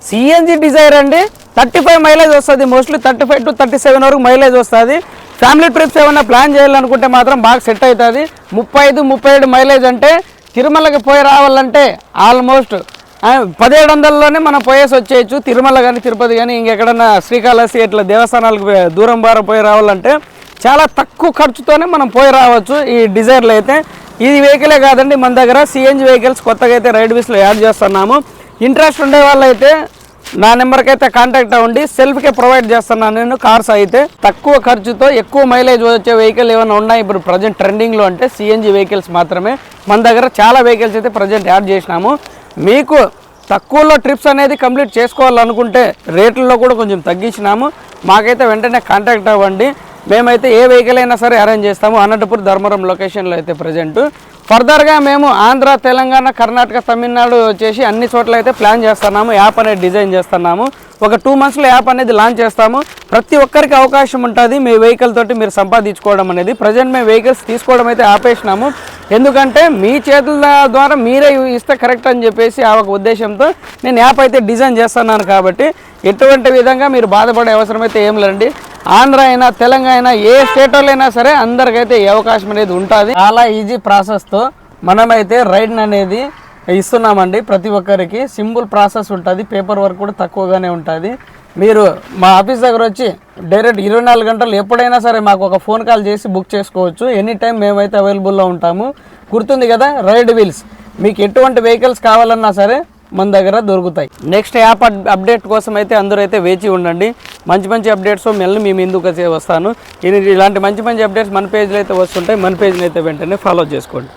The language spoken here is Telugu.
సిఎన్జి డిజైర్ అండి 35 మైలేజ్ వస్తుంది, మోస్ట్లీ 35 to 37 వరకు మైలేజ్ వస్తుంది. ఫ్యామిలీ ట్రిప్స్ ఏమైనా ప్లాన్ చేయాలనుకుంటే మాత్రం బాగా సెట్ అవుతుంది. 35-37 మైలేజ్ అంటే తిరుమలకి పోయి రావాలంటే ఆల్మోస్ట్ 1700లోనే మనం పోయేసి వచ్చేయచ్చు. తిరుమల కానీ తిరుపతి కానీ ఇంకెక్కడన్నా శ్రీకాళహస్తి ఇట్లా దేవస్థానాలకు దూరం బారం పోయి రావాలంటే చాలా తక్కువ ఖర్చుతోనే మనం పోయి రావచ్చు ఈ డిజైర్లో అయితే. ఇది వెహికలే కాదండి, మన దగ్గర సిఎన్జి వెహికల్స్ కొత్తగా అయితే రైడ్ వీస్లో యాడ్ చేస్తున్నాము. ఇంట్రెస్ట్ ఉండే వాళ్ళు అయితే నా నెంబర్కి అయితే కాంటాక్ట్ అవ్వండి. సెల్ఫ్కే ప్రొవైడ్ చేస్తున్నాను నేను. కార్స్ అయితే తక్కువ ఖర్చుతో ఎక్కువ మైలేజ్ వచ్చే వెహికల్ ఏమైనా ఉన్నాయి ఇప్పుడు ప్రజెంట్ ట్రెండింగ్లో అంటే సిఎన్జి వెహికల్స్ మాత్రమే. మన దగ్గర చాలా వెహికల్స్ అయితే ప్రజెంట్ యాడ్ చేసినాము. మీకు తక్కువలో ట్రిప్స్ అనేది కంప్లీట్ చేసుకోవాలనుకుంటే రేట్లలో కూడా కొంచెం తగ్గించినాము. మాకైతే వెంటనే కాంటాక్ట్ అవ్వండి. మేమైతే ఏ వెహికల్ అయినా సరే అరేంజ్ చేస్తాము. అనంతపూర్ ధర్మవరం లొకేషన్లో అయితే ప్రజెంట్. ఫర్దర్గా మేము ఆంధ్ర, తెలంగాణ, కర్ణాటక, తమిళనాడు వచ్చేసి అన్ని చోట్ల అయితే ప్లాన్ చేస్తున్నాము. యాప్ అనేది డిజైన్ చేస్తున్నాము. ఒక 2 monthsలో యాప్ అనేది లాంచ్ చేస్తాము. ప్రతి ఒక్కరికి అవకాశం ఉంటుంది మీ వెహికల్ తోటి మీరు సంపాదించుకోవడం అనేది. ప్రజెంట్ మేము వెహికల్స్ తీసుకోవడం అయితే ఆపేసినాము. ఎందుకంటే మీ చేతుల ద్వారా మీరే ఇస్తే కరెక్ట్ అని చెప్పేసి ఆ ఒక ఉద్దేశంతో నేను యాప్ అయితే డిజైన్ చేస్తున్నాను. కాబట్టి ఎటువంటి విధంగా మీరు బాధపడే అవసరం అయితే ఏం లేదండి. ఆంధ్ర అయినా తెలంగాణ ఏ స్టేట్ వాళ్ళైనా సరే అందరికైతే ఈ అవకాశం అనేది ఉంటుంది. చాలా ఈజీ ప్రాసెస్తో మనమైతే రైడ్ అనేది ఇస్తున్నామండి. ప్రతి ఒక్కరికి సింపుల్ ప్రాసెస్ ఉంటుంది. పేపర్ వర్క్ కూడా తక్కువగానే ఉంటుంది. మీరు మా ఆఫీస్ దగ్గర వచ్చి డైరెక్ట్ 24 గంటలు ఎప్పుడైనా సరే మాకు ఒక ఫోన్ కాల్ చేసి బుక్ చేసుకోవచ్చు. ఎనీ టైం మేమైతే అవైలబుల్లో ఉంటాము. గుర్తుంది కదా, రైడ్ వీల్స్. మీకు ఎటువంటి వెహికల్స్ కావాలన్నా సరే మన దగ్గర దొరుకుతాయి. నెక్స్ట్ యాప్ అప్డేట్ కోసం అయితే అందరూ అయితే వేచి ఉండండి. మంచి మంచి అప్డేట్స్ మళ్ళీ మేము ఎందుకు వస్తాను. ఇలాంటి మంచి మంచి అప్డేట్స్ మన పేజ్లో అయితే వస్తుంటాయి. మన పేజ్ని అయితే వెంటనే ఫాలో చేసుకోండి.